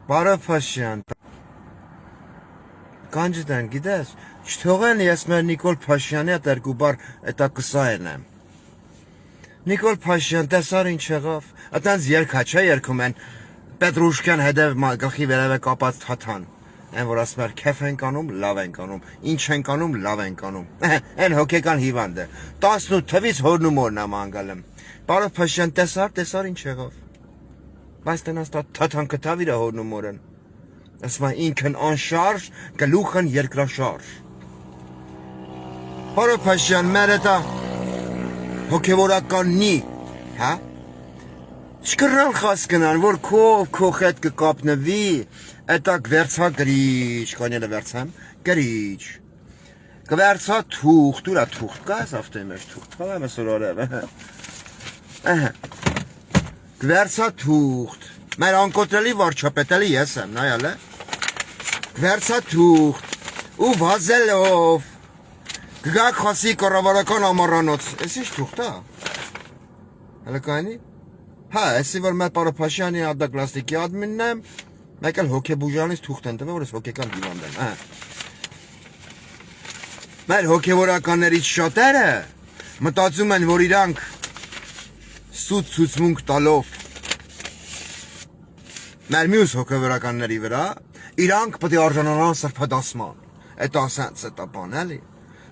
Բարոփաշյան, կանջդան գիտես, չթողեն ես մեր Նիկոլ Փաշյանի հետ երկու բառ էտա կսայնեմ։ Նիկոլ Փաշյան տեսար ինչ եղավ, այտենց երգաչա երգում են Պետրուշկյան հետև գլխի վերևը կապած թաթան։ Այն որ ասում էր քեֆ ենք անում, լավ ենք անում, ինչ ենք անում, լավ ենք անում։ Այն հոգեկան հիվանդ է։ 18 թվից հորն ու մորն եմ անգալեմ։ Բարոփաշյան տեսար ինչ եղավ։ Բայց տնաստա թաթան կտավ իր հորն ու մորն։ Ասում է ինքն անշարժ, գլուխն երկրաշարժ։ Բարոփաշյան մեր էտա հոգևորականնի, հա? Չկրնալ խաս կնան, որ քո հետ կկապնվի, էտա կվերցա գրիչ, կոնյելը վերցեմ, գրիչ, կվերցա թուղթ, ուրա թուղթ կա, ես ավտոյի մեջ թուղթ, խաղեմ ես օրորև, կվերցա թուղթ, մեր անկոտրելի վարչապետելի ես եմ, նայալ է, կվերցա թուղթ, ու վազելով, կգակ խասի կառավարական ամառանոց, ես ինչ թուղթ է, հələ կայնի, հա, եսի որ մեր Բարոփաշյանի ադակլաստիկի ադմինն եմ, մեկ էլ հոգեբուժանից թուղթ են տվել, որ ես հոգեկան հիվանդ եմ, մեր հոգևորականներից շատերը մտածում են, որ իրանք սուտ ցուցմունք տալով մեր մյուս հոգևորականների վրա, իրանք պետք է արժանանան սրբադասման, էտա սենց էտա բան, էլի,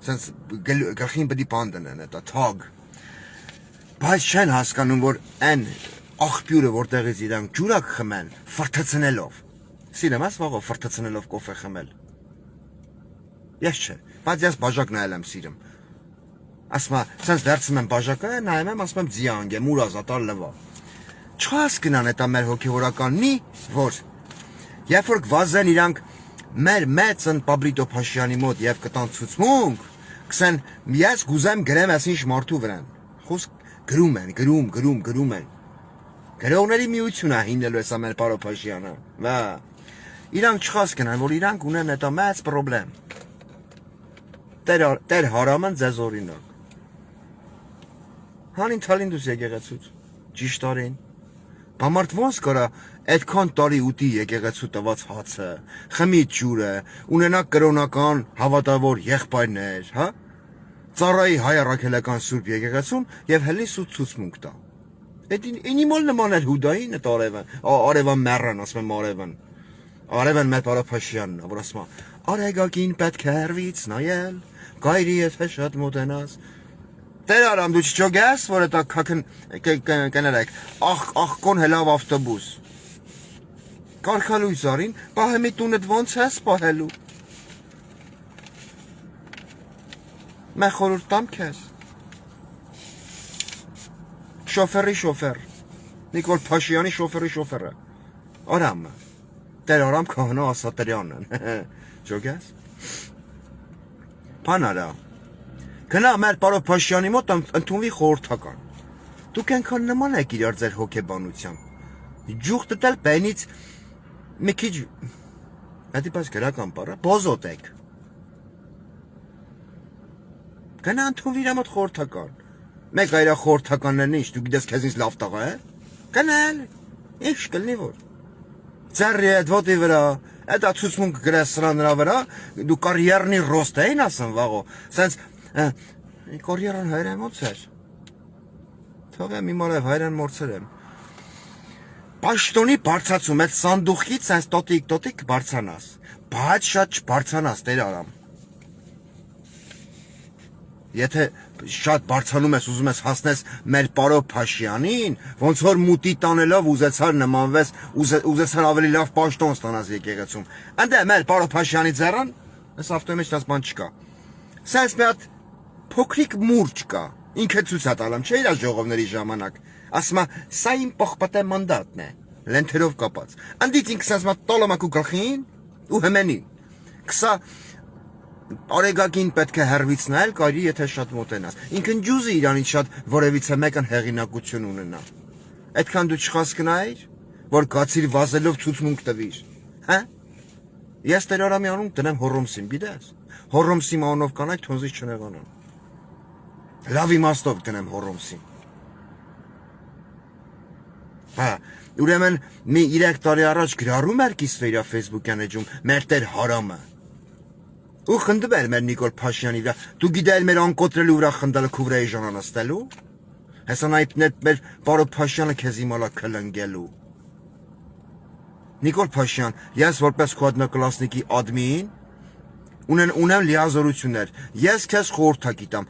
սենց գլխին պետք է բան դնեն, էտա թագ, բայց չեն հասկանում, որ այն աղբյուրը, որտեղից իրանք ջուրակ խմեն, ֆրթցնելով, սիրեմ ես վաղով ֆրթցնելով կոֆե խմել, ես չէ, բայց ես բաժակ նայել եմ սիրում, ասում է, սենց վերցում եմ բաժակը, նայում եմ, ասում եմ ձիանգ եմ, ուրազատար լվա, չհասկնան էտա մեր հոգևորականնի, որ երբ որ կվազեն իրանք մեր մեծն Պաբլիտո Փաշյանի մոտ և կտան ցուցմունք, կսեն ես գուզեմ գրեմ ես ինչ մարդու վրան, խոսք գրում են, գրողների միություն է հիմնելու ես ամեն Բարոփաշյանը, վա, իրանք չխասկնան, որ իրանք ունեն էտա մեծ պրոբլեմ, տեր հարամն ձեզ օրինակ, հանին թալին դուս եկեղեցուց, ճիշտ արին, բամարդ ոնց կարա այդքան տարի ուտի եկեղեցու տված հացը, խմի ջուրը, ունենա կրոնական հավատավոր եղբայրներ, հա, ծառայի հայ առաքելական սուրբ եկեղեցուն և հելի սուտ ցուցմունք տա, ինի մոլ նման էր հուդային էտ արևան մեռան, ասում եմ արևան մեր Բարոփաշյանն է, որ ասում է, արեգակին պետք է հեռվից նայել, գայրի եթե շատ մոտենաս, տեր արամ դու չջոգես, որ էտա կներեք, աղկոն հելավ ավտոբուս, կարգալույս արին, պահեմի տունդ ոնց ես պահելու, մե խորուրդ տամ կեզ, շոֆերի շոֆեր, Նիկոլ Փաշյանի շոֆերի շոֆերը, արամը, տեր արամ քահանա Ասատրյանն, ջոգես, բան արա, գնա մեր Բարոփաշյանի մոտ ընդունվի խորհրդական, դուք ենքան նման եք իրար ձեր հոգեբանությամբ, ջուղ տտել բենից մի քիչ, հետի պես գրական պարը, բոզոտ եք, գնա ընդունվի իր մոտ խորհրդական, մեկ այրա խորհրդականներն ինչ, դու գիտես քեզնից լավ տղա է, գնել, ինչ կլնի որ, ձեռի հետ ոտի վրա, էտա ցուցմունք գրես սրա նրա վրա, դու կարիերնի ռոստ էին ասում վաղո, սենց, կարիերան հայրեն ոնց էր, թողեմ իմ արև հայրեն մորցեր եմ, պաշտոնի բարձացում, այդ սանդուղքից սենց տոտիկ բարձանաս, բայց շատ չբարձանաս, տեր արամ, եթե շատ բարձանում ես ուզում ես հասնես մեր Բարոփաշյանին, ոնց որ մուտի տանելով ուզեցար նմանվես, ուզեցար ավելի լավ պաշտոն ստանաս եկեղեցում, ընդ մեր Բարոփաշյանի ձեռան, ես ավտոյի մեջ դաս բան չկա, սենց մի հատ փոքրիկ մուրջ կա, ինքը ցույց է տալում, չէ իր ժողովների ժամանակ, ասում է, սա իմ պողպատե մանդատն է, լենթերով կապած, ընդից ինքը սենց մա տոլոմակու գլխին ու հմենին, կսա արեգակին պետք է հեռվից նայել, կարի եթե շատ մոտենաս, ինքն ջուզի իրանից շատ որևիցե մեկն հեղինակություն ունենա, այդքան դու չխասկնայիր, որ կացիր վազելով ցուցմունք տվիր, հա, ես տեր արամի անուն տնեմ հոռոմսին, գիտես, հոռոմսի մանով կանայք թոնզից չնեղանան, լավ իմաստով տնեմ հոռոմսին, Հա, ուրեմն մի 3 տարի առաջ գրառում էր կիսվերա Facebook-յան էջում մեր տեր հարամը։ Ու խնդվել մեր Նիկոլ Փաշյանի վրա։ Դու գիտել մեր անկոտրելու վրա խնդալը քուվրայի ժանանստելու։ Հեսան այդ մեր պարո Փաշյանը քեզ իմալա քլնգելու։ Նիկոլ Փաշյան, ես որպես քո одноклассники admin ունեմ լիազորություններ։ Ես քեզ խորհուրդ կիտամ։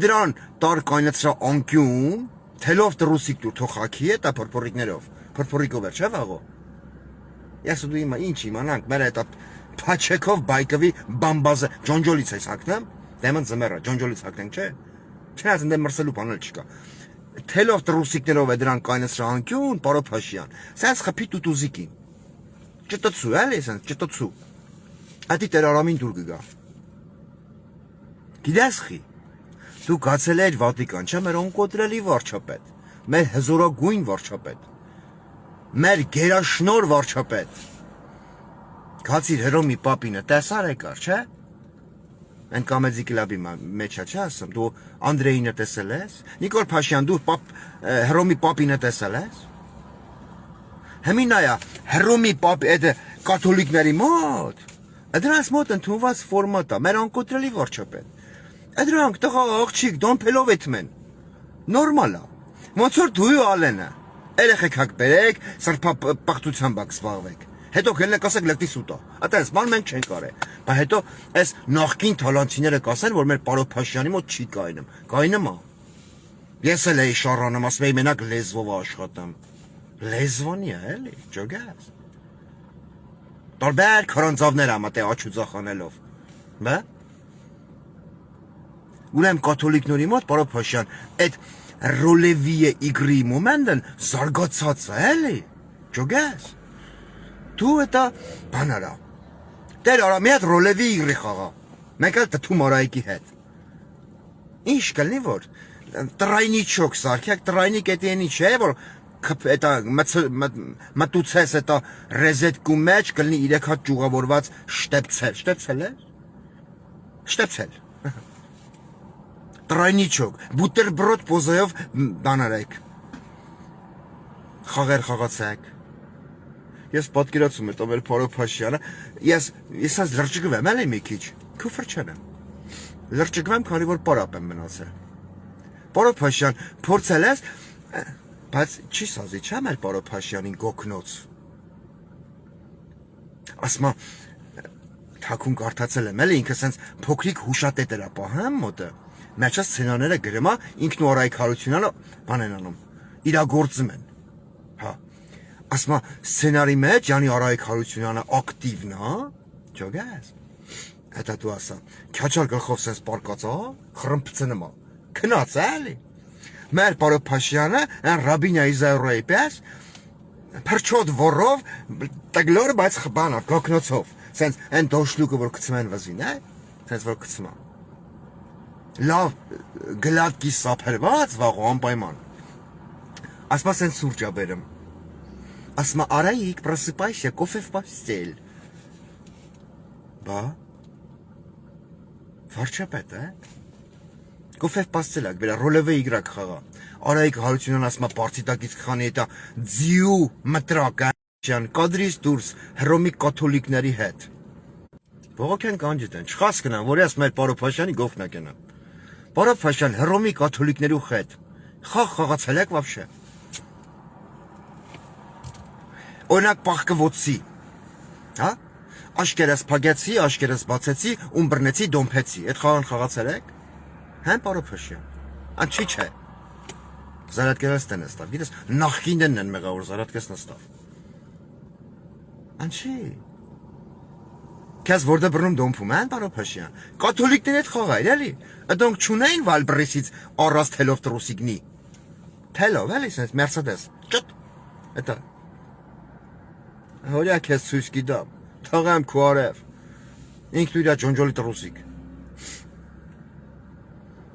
Դրան տար կայնացրա անկյուն, թելով ռուսիկ դու թողակի է տա փորփորիկներով։ Փորփորիկով էր, չէ՞ վաղո։ Ես ու դու իմա ինչ իմանանք, մեր այդ Փաչեքով բայկովի բամբազը ջոնջոլից էս հակնեմ, դեմն զմերա ջոնջոլից հակնենք, չէ՞։ Չնայած ընդ մրսելու բան էլ չկա։ Թելով ռուսիկներով է դրան կայնացրա անկյուն, պարո Փաշյան։ Սենց խփի տուտուզիկին։ Ճտծու, էլի սենց ճտծու։ Ադի տեր Արամին դուր գա։ Գիտես խի։ Դու գացել ես Վատիկան, չէ՞ մեր անկոտրելի վարչապետ, մեր հզորագույն վարչապետ, մեր գերաշնոր վարչապետ։ Գացիր Հռոմի պապինը տեսար եկար, չէ՞։ Այն կամեդի կլաբի մեջ է, չէ՞ ասում, դու Անդրեյինը տեսել ես։ Նիկոլ Փաշյան, դու Հռոմի պապինը տեսել ես։ Հիմինայա Հռոմի պապի այդ կաթոլիկների մոտ, դրանց մոտ ընդունված ֆորմատ է, մեր անկոտրելի վարչապետ։ Դրանք տղա աղջիկ դոմփելով էթմեն։ Նորմալ է։ Ոնց որ դու ու Ալենը։ Երեխեք հակ բերեք, սրբապղտությամբ զբաղվեք։ Հետո գնեք ասեք լկտի սուտա։ Այդպես բան մենք չենք արել։ Բայց հետո այս նախքին թալանտիները կասեն, որ մեր պարո Փաշյանի մոտ չի կայնում։ Կայնում է։ Ես էլ էի շարանում, ասում էի մենակ լեզվով աշխատեմ։ Լեզվոնի է, էլի, ջոգաս։ Տարբեր քրանձավներ ա մտե աչուձախանելով։ Բա։ Ուրեմն կաթոլիկների մոտ պարո Փաշյան, այդ ռոլևիե իգրի մոմենտն զարգացած է, էլի։ Ջոգաս։ Դու էտա բան արա։ Տեր արա մի հատ ռոլևի իգրի խաղա։ Մենք էլ տթում արայքի հետ։ Ինչ կլինի որ տրայնիչոկ սարքեք, տրայնիկ էտի չէ, որ էտա մտուցես էտա ռեզետկու մեջ կլինի 3 հատ ճյուղավորված շտեպցել։ Շտեպցել է։ Շտեպցել։ Տրայնիչոկ, բուտերբրոդ պոզայով բան արեք։ Խաղեր խաղացեք։ Ես պատկերացում եմ մեր պարո Փաշյանը, ես այս լրջկվեմ էլի մի քիչ, քուֆր չեմ։ Լրջկվեմ, քանի որ պարապ եմ մնացել։ Պարո Փաշյան, փորձել ես, բայց չի սազի, չէ՞ մեր պարո Փաշյանին գոքնոց։ Ասма թակուն կարդացել եմ, էլի ինքը սենց փոքրիկ հուշատետ էր ապահեմ մոտը։ Մեջա սցենարները գրում է, ինքն ու Արայք Հարությունյանը բան են անում, իրագործում են։ Հա։ Ասма սցենարի մեջ Յանի Արայք Հարությունյանը ակտիվն է, ջոգես։ Հետո դու ասա, քյաչալ գլխով սենց պարկած է, խրմփցնում է։ Քնած է էլի։ Մեր պարո Փաշյանը, այն Ռաբինա Իզայրոյի պես, փրչոտ որով, տգլոր, բայց խբանով, գոքնոցով։ Սենց այն դոշլուկը, որ գցում են վզին, է, սենց որ գցում է։ Լավ գլատկի սափրված վաղո անպայման։ Ասма սենց սուրճ ա բերում։ Ասма Արայիկ, просыпайся, кофе в постель։ Բա։ Վարչապետ, է։ Кофе в постель, ակ բերա ռոլևե իգրակ խաղա։ Արայիկ Հարությունյան ասма պարտիտակից քանի հետա ձիու մտրակ ջան, կադրից դուրս Հռոմի կաթոլիկների հետ։ Բողոքեն կանջիտեն, չխաս կնան, որ ես մեր պարո Փաշյանի գովնակ ենամ։ Պարո Փաշյան, Հռոմի կաթոլիկներու հետ։ Խաղ խաղացել եք вообще։ Օրինակ պահկվոցի։ Հա? Աշկերես փագեցի, աշկերես բացեցի, ում բռնեցի, դոմփեցի։ Այդ խաղան խաղացել եք։ Հա, պարո Փաշյան։ Ան չի չէ։ Զարատկերս տնստավ։ Գիտես, նախկինդն են մեղավոր զարատկես նստավ։ Ան չի։ Քեզ որտե բռնում դոմփում են, պարո Փաշյան։ Կաթոլիկների հետ խաղայր, էլի։ Ադոնք չունեին Վալբրեսից առած թելով տրուսիկնի։ Թելով, էլի, սենց Մերսեդես։ Ճտ։ Էտա։ Հորյա քեզ ցույց կիդամ։ Թողեմ քո արև։ Ինքն իր ջոնջոլի տրուսիկ։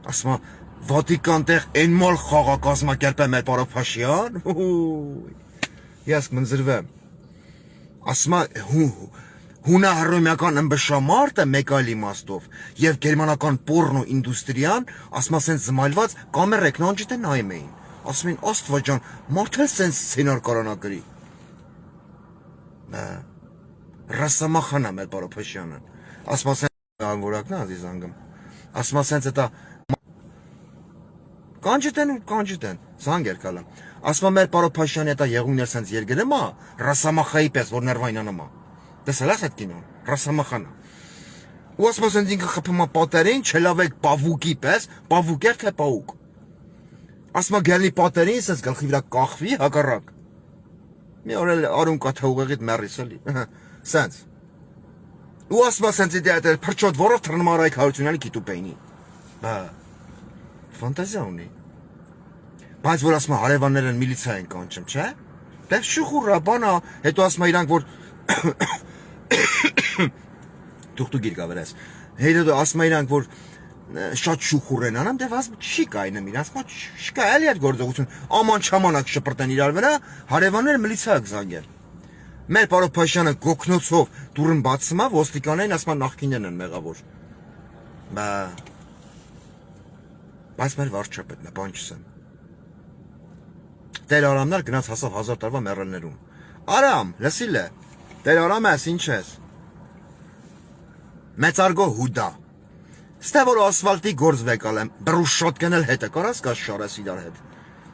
Ասма Վատիկան տեղ այնմալ խաղակազմակերպ է մեր պարո Փաշյան։ Ես կմնձրվեմ։ Ասма հունահռոմեական ըմբշամարտը մեկ այլ իմաստով եւ գերմանական պորնո ինդուստրիան ասма սենց զմալված կամերեքն անջիտ է նայում էին։ ասում են Աստված ջան, մարդ էլ սենց սցենար կարանա գրի։ Ռասամախանա մեր Պարոփաշյանը։ Ասում ասեն անորակն է ազիզ անգամ։ Ասում ասենց էտա կանջտեն, զանգեր կալա։ Ասում մեր Պարոփաշյանը էտա եղուններ սենց երգրեմ է, Ռասամախայի պես, որ ներվայնանում է։ Տեսել ես այդ կինոն, Ռասամախանա։ Ու ասում ասենց ինքը խփում է պատերին, չելավեք պավուկի պես, պավուկ էր թե պաուկ։ Ասում գալի պատերին, սենց գլխի վրա կախվի, հակառակ։ Մի օր էլ արուն կա թե ուղեղիդ մեռիս էլի։ Սենց։ Ու ասում ասենց իդեա փրչոտ որով թռնմարայք հարությունալի կիտուպեինի։ Բա ֆանտազիա ունի։ Բայց որ ասում հարևաններ են միլիցիա են կանչում, չէ՞։ Դե շուխուրա բանա, հետո ասում իրանք որ Դուխտու գիր գավերես։ Հետո ասում իրանք որ շատ շուխուր են անան, դե ասում չի կայնեմ իրանք, չկա էլի այդ գործողություն։ Աման չամանակ շպրտեն իրար վրա, հարևանները միլիցիա կզանգեն։ Մեր Պարոփաշյանը գոքնոցով դուրն բացումա, ոստիկանային ասում նախկիններն են մեղավոր։ Բայց մեր վարչապետն է, բան չսեմ։ Տեր Արամներ գնաց հասավ 1000 տարվա մեռելներում։ Արամ, լսիլ է։ Տեր Արամ ես, ինչ ես։ Մեծարգո հուդա։ Ստե որ ասֆալտի գործ վեկալ եմ, բրուշ շոտկնել հետը, կարաս կաս շարես իրար հետ։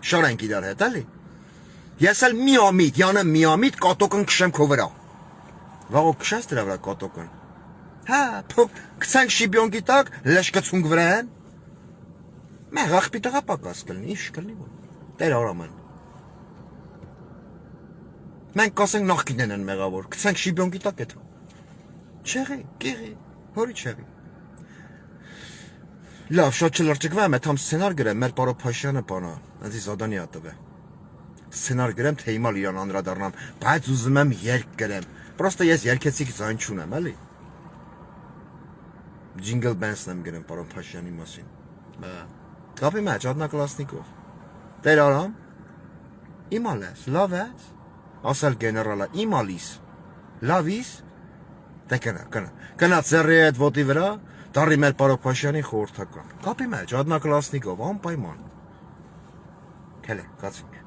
Շարենք իրար հետ, էլի։ Ես էլ միամիտ, յանեմ միամիտ կատոկն քշեմ քո վրա։ Վաղո քշես դրա վրա կատոկն։ Հա, գցենք շիբյոնքի տակ, լեշ կցունք վրա են։ Մեղ աղբի տղա պակաս կլնի, ինչ կլնի որ։ Տեր Արաման։ Մենք կասենք նախկինեն են մեղավոր, գցենք շիբյոնքի տակ էթ։ Չեղի, կեղի, հորի չեղի։ Լավ, շատ չլրջկվեմ, էթամ սցենար գրեմ, մեր Պարոփաշյանը բանա, այնցի զադանի ատվ է։ Սցենար գրեմ, թե հիմալ իրան անդրադառնամ, բայց ուզում եմ երգ գրեմ։ Պրոստը ես երգեցիկ ձայն չունեմ, էլի։ Ջինգլ բենսն եմ գրեմ Պարոփաշյանի մասին։ Կապի մեջ, ադնակլասնիկով։ Տեր Արամ, իմալ ես, լավ ես, ասել գեներալը, իմալիս, լավ իս, դե կնա ծերի այդ ոտի վրա, դարի մեր Պարոփաշյանի խորհրդական։ Կապի մեջ, ադնակլասնիկով, անպայման։ Կելե, կացինք։